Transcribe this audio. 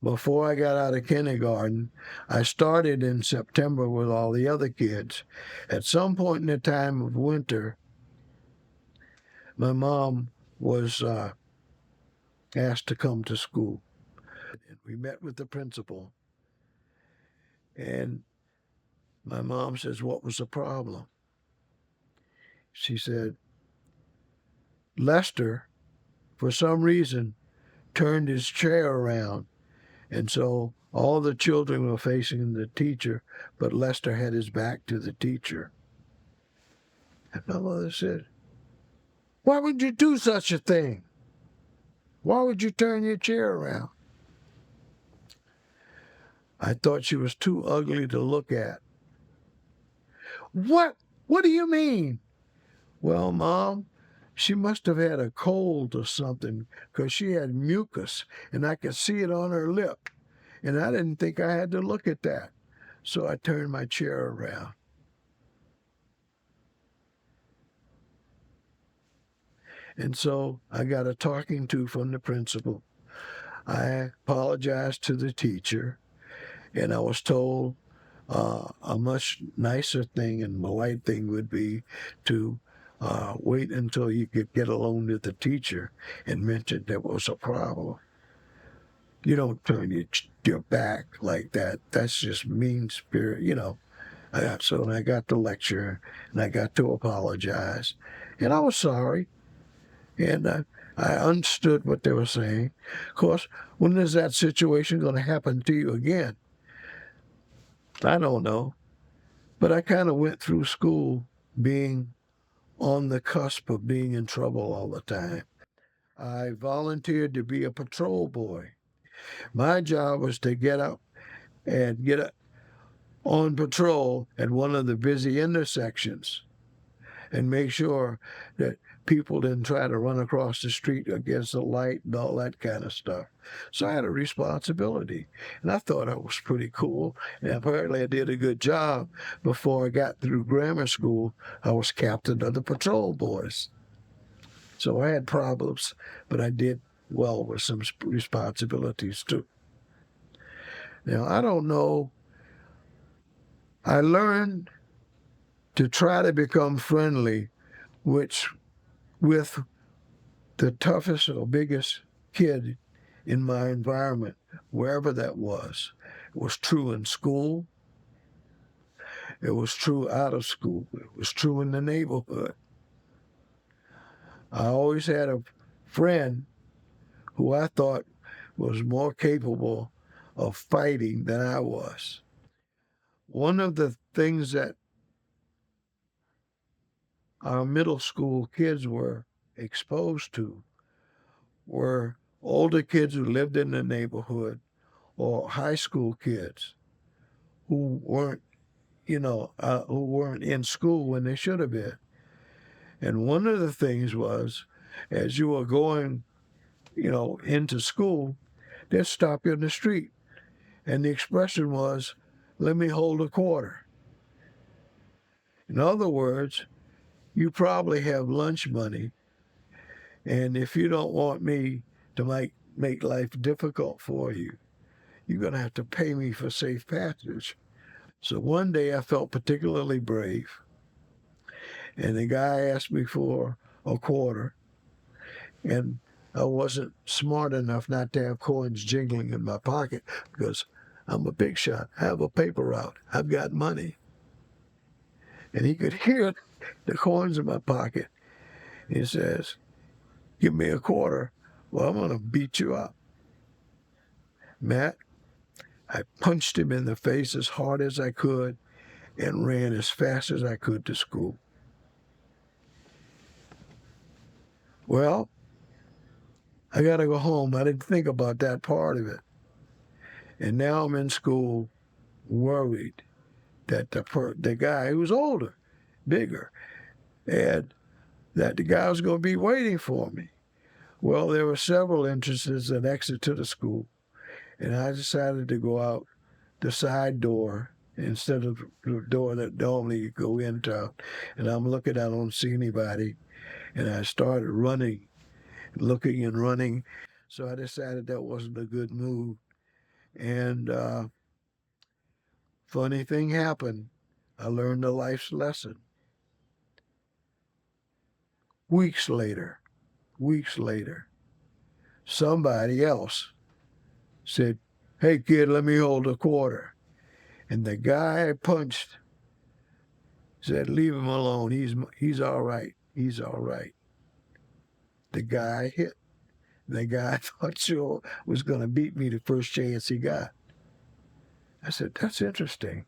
before I got out of kindergarten. I started in September with all the other kids. At some point in the time of winter, my mom was asked to come to school. And we met with the principal, and my mom says, "What was the problem?" She said, "Lester, for some reason, turned his chair around. And so all the children were facing the teacher, but Lester had his back to the teacher." And my mother said, "Why would you do such a thing? Why would you turn your chair around?" I thought she was too ugly to look at. "What? What do you mean?" "Well, Mom, she must have had a cold or something because she had mucus and I could see it on her lip. And I didn't think I had to look at that. So I turned my chair around." And so I got a talking to from the principal. I apologized to the teacher, and I was told a much nicer thing and polite thing would be to wait until you could get alone with the teacher and mention there was a problem. You don't turn your back like that. That's just mean spirit, you know. So I got the lecture and I got to apologize. And I was sorry. And I understood what they were saying. Of course, when is that situation going to happen to you again? I don't know. But I kind of went through school being on the cusp of being in trouble all the time. I volunteered to be a patrol boy. My job was to get up and on patrol at one of the busy intersections and make sure that people didn't try to run across the street against the light and all that kind of stuff. So I had a responsibility, and I thought I was pretty cool. And apparently, I did a good job. Before I got through grammar school, I was captain of the patrol boys. So I had problems, but I did well with some responsibilities too. Now, I don't know. I learned to try to become friendly, which with the toughest or biggest kid in my environment, wherever that was. It was true in school. It was true out of school. It was true in the neighborhood. I always had a friend who I thought was more capable of fighting than I was. One of the things that our middle school kids were exposed to were older kids who lived in the neighborhood or high school kids who weren't who weren't in school when they should have been. And one of the things was, as you were going, into school, they'd stop you in the street. And the expression was, "Let me hold a quarter." In other words, you probably have lunch money. And if you don't want me to make life difficult for you, you're going to have to pay me for safe passage. So one day I felt particularly brave. And the guy asked me for a quarter. And I wasn't smart enough not to have coins jingling in my pocket because I'm a big shot. I have a paper route. I've got money. And he could hear the coins in my pocket. He says, "Give me a quarter. Well, I'm going to beat you up." Matt, I punched him in the face as hard as I could and ran as fast as I could to school. Well, I got to go home. I didn't think about that part of it. And now I'm in school worried that the guy who was older, bigger, and that the guy was going to be waiting for me. Well, there were several entrances and exit to the school, and I decided to go out the side door instead of the door that normally you go into. And I'm looking, I don't see anybody, and I started running, looking and running. So I decided that wasn't a good move. And funny thing happened. I learned a life's lesson. Weeks later, somebody else said, "Hey kid, let me hold a quarter." And the guy I punched said, "Leave him alone. He's all right. He's all right." The guy hit. The guy I thought sure was going to beat me the first chance he got. I said, "That's interesting."